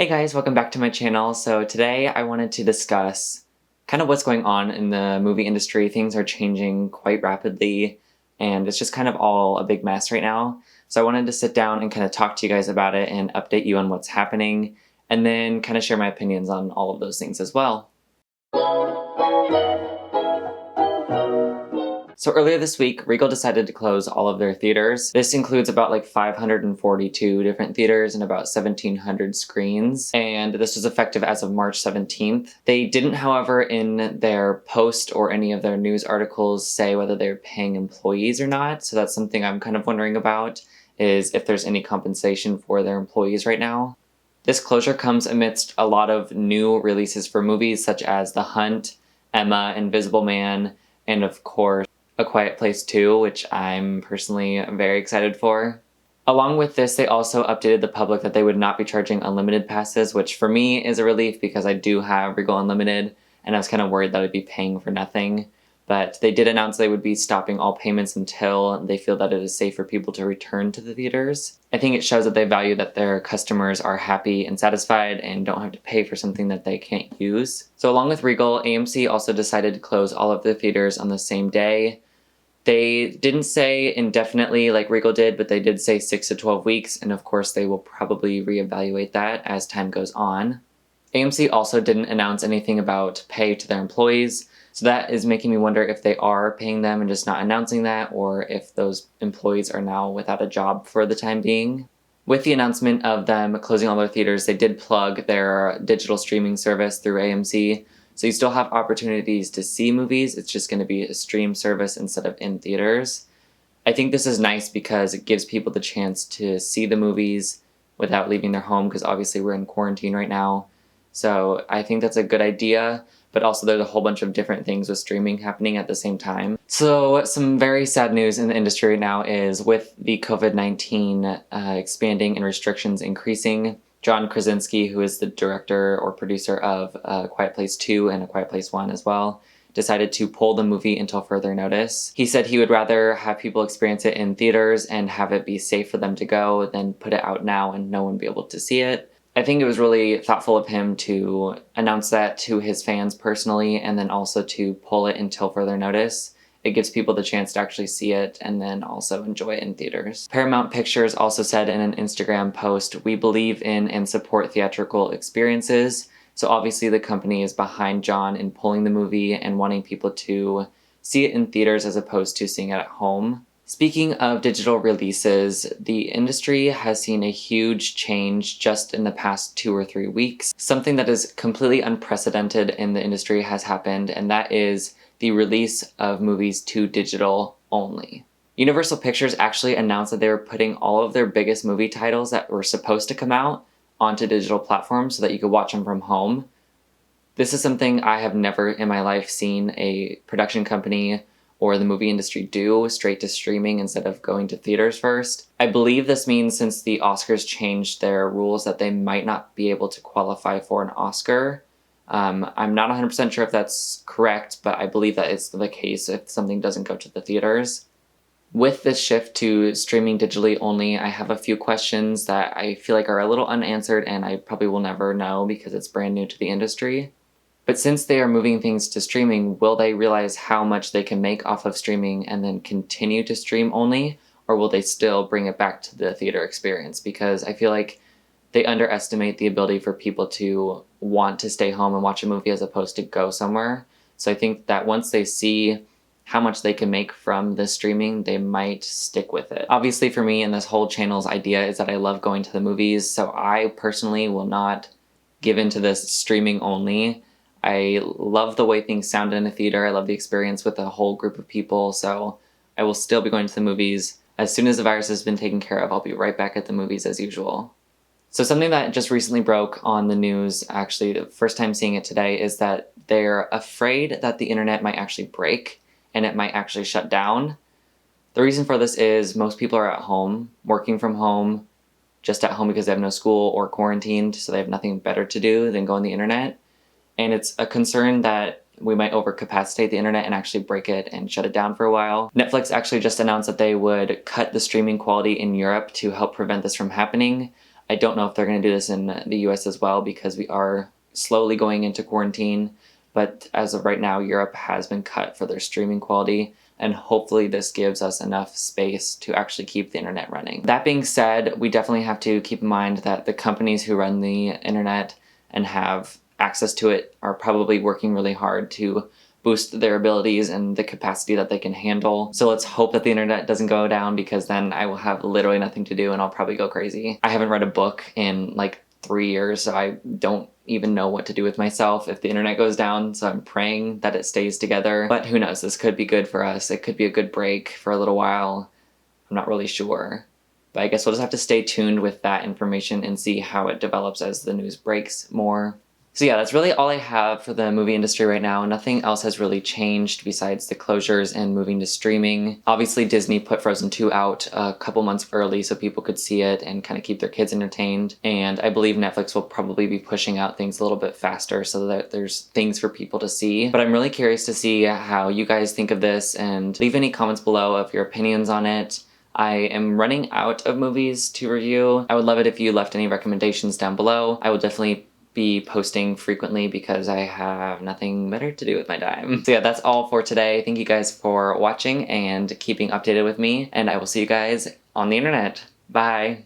Hey guys, welcome back to my channel. So today I wanted to discuss kind of what's going on in the movie industry. Things are changing quite rapidly and it's just kind of all a big mess right now. So I wanted to sit down and kind of talk to you guys about it and update you on what's happening and then kind of share my opinions on all of those things as well. So earlier this week, Regal decided to close all of their theaters. This includes about 542 different theaters and about 1,700 screens. And this was effective as of March 17th. They didn't, however, in their post or any of their news articles say whether they're paying employees or not. So that's something I'm kind of wondering about, is if there's any compensation for their employees right now. This closure comes amidst a lot of new releases for movies such as The Hunt, Emma, Invisible Man, and of course, A Quiet Place 2, which I'm personally very excited for. Along with this, they also updated the public that they would not be charging unlimited passes, which for me is a relief because I do have Regal Unlimited, and I was kind of worried that I'd be paying for nothing. But they did announce they would be stopping all payments until they feel that it is safe for people to return to the theaters. I think it shows that they value that their customers are happy and satisfied and don't have to pay for something that they can't use. So along with Regal, AMC also decided to close all of the theaters on the same day. They didn't say indefinitely like Regal did, but they did say 6 to 12 weeks, and of course they will probably reevaluate that as time goes on. AMC also didn't announce anything about pay to their employees, so that is making me wonder if they are paying them and just not announcing that, or if those employees are now without a job for the time being. With the announcement of them closing all their theaters, they did plug their digital streaming service through AMC, so you still have opportunities to see movies. It's just going to be a stream service instead of in theaters. I think this is nice because it gives people the chance to see the movies without leaving their home, because obviously we're in quarantine right now. So I think that's a good idea, but also there's a whole bunch of different things with streaming happening at the same time. So some very sad news in the industry right now is with the COVID-19 expanding and restrictions increasing, John Krasinski, who is the director or producer of Quiet Place 2 and A Quiet Place 1 as well, decided to pull the movie until further notice. He said he would rather have people experience it in theaters and have it be safe for them to go than put it out now and no one be able to see it. I think it was really thoughtful of him to announce that to his fans personally and then also to pull it until further notice. It gives people the chance to actually see it and then also enjoy it in theaters. Paramount Pictures also said in an Instagram post, "We believe in and support theatrical experiences." So obviously the company is behind John in pulling the movie and wanting people to see it in theaters as opposed to seeing it at home. Speaking of digital releases, the industry has seen a huge change just in the past 2 or 3 weeks. Something that is completely unprecedented in the industry has happened, and that is the release of movies to digital only. Universal Pictures actually announced that they were putting all of their biggest movie titles that were supposed to come out onto digital platforms so that you could watch them from home. This is something I have never in my life seen a production company or the movie industry do, straight to streaming instead of going to theaters first. I believe this means since the Oscars changed their rules that they might not be able to qualify for an Oscar. I'm not 100% sure if that's correct, but I believe that is the case if something doesn't go to the theaters. With this shift to streaming digitally only, I have a few questions that I feel like are a little unanswered and I probably will never know because it's brand new to the industry. But since they are moving things to streaming, will they realize how much they can make off of streaming and then continue to stream only? Or will they still bring it back to the theater experience? Because I feel like they underestimate the ability for people to want to stay home and watch a movie as opposed to go somewhere. So I think that once they see how much they can make from the streaming, they might stick with it. Obviously for me and this whole channel's idea is that I love going to the movies, so I personally will not give into this streaming only. I love the way things sound in a theater. I love the experience with a whole group of people, so I will still be going to the movies. As soon as the virus has been taken care of, I'll be right back at the movies as usual. So something that just recently broke on the news, actually the first time seeing it today, is that they're afraid that the internet might actually break and it might actually shut down. The reason for this is most people are at home, working from home, just at home because they have no school or quarantined, so they have nothing better to do than go on the internet. And it's a concern that we might overcapacitate the internet and actually break it and shut it down for a while. Netflix actually just announced that they would cut the streaming quality in Europe to help prevent this from happening. I don't know if they're going to do this in the US as well because we are slowly going into quarantine. But as of right now, Europe has been cut for their streaming quality, and hopefully this gives us enough space to actually keep the internet running. That being said, we definitely have to keep in mind that the companies who run the internet and have access to it are probably working really hard to boost their abilities and the capacity that they can handle. So let's hope that the internet doesn't go down, because then I will have literally nothing to do and I'll probably go crazy. I haven't read a book in like 3 years, so I don't even know what to do with myself if the internet goes down, so I'm praying that it stays together. But who knows, this could be good for us. It could be a good break for a little while. I'm not really sure. But I guess we'll just have to stay tuned with that information and see how it develops as the news breaks more. So yeah, that's really all I have for the movie industry right now. Nothing else has really changed besides the closures and moving to streaming. Obviously, Disney put Frozen 2 out a couple months early so people could see it and kind of keep their kids entertained. And I believe Netflix will probably be pushing out things a little bit faster so that there's things for people to see. But I'm really curious to see how you guys think of this, and leave any comments below of your opinions on it. I am running out of movies to review. I would love it if you left any recommendations down below. I will definitely be posting frequently because I have nothing better to do with my time. So yeah, that's all for today. Thank you guys for watching and keeping updated with me, and I will see you guys on the internet. Bye!